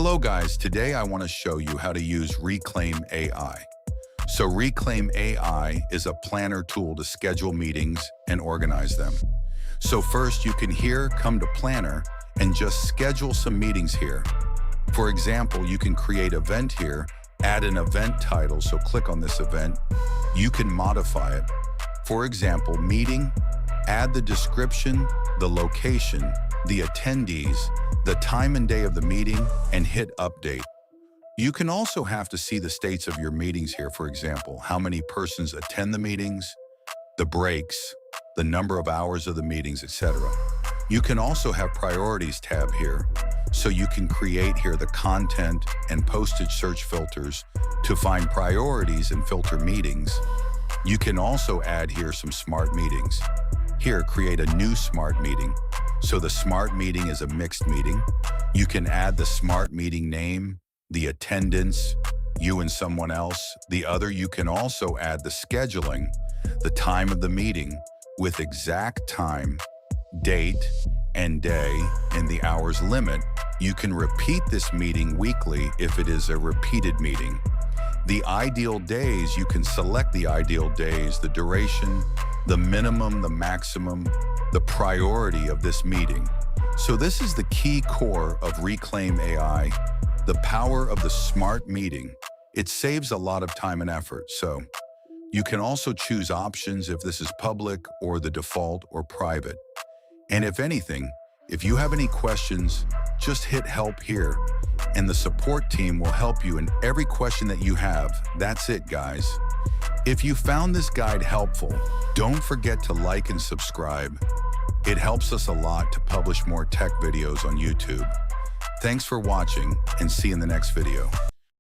Hello guys, today I want to show you how to use Reclaim AI. So Reclaim AI is a planner tool to schedule meetings and organize them. So first you can come to Planner and just schedule some meetings here. For example, you can create event here, add an event title, so click on this event. You can modify it. For example, meeting, add the description, the location, the attendees, the time and day of the meeting, and hit update. You can also have to see the states of your meetings here, for example, how many persons attend the meetings, the breaks, the number of hours of the meetings, etc. You can also have priorities tab here, so you can create here the content and postage search filters to find priorities and filter meetings. You can also add here some smart meetings. Here, create a new smart meeting. So the smart meeting is a mixed meeting. You can add the smart meeting name, the attendance, you and someone else. The other, you can also add the scheduling, the time of the meeting with exact time, date, and day, and the hours limit. You can repeat this meeting weekly if it is a repeated meeting. The ideal days, you can select the ideal days, the duration, the minimum, the maximum, the priority of this meeting. So this is the key core of Reclaim AI, the power of the smart meeting. It saves a lot of time and effort. So you can also choose options if this is public or the default or private. And if anything, if you have any questions, just hit help here and the support team will help you in every question that you have. That's it, guys. If you found this guide helpful, don't forget to like and subscribe. It helps us a lot to publish more tech videos on YouTube. Thanks for watching and see you in the next video.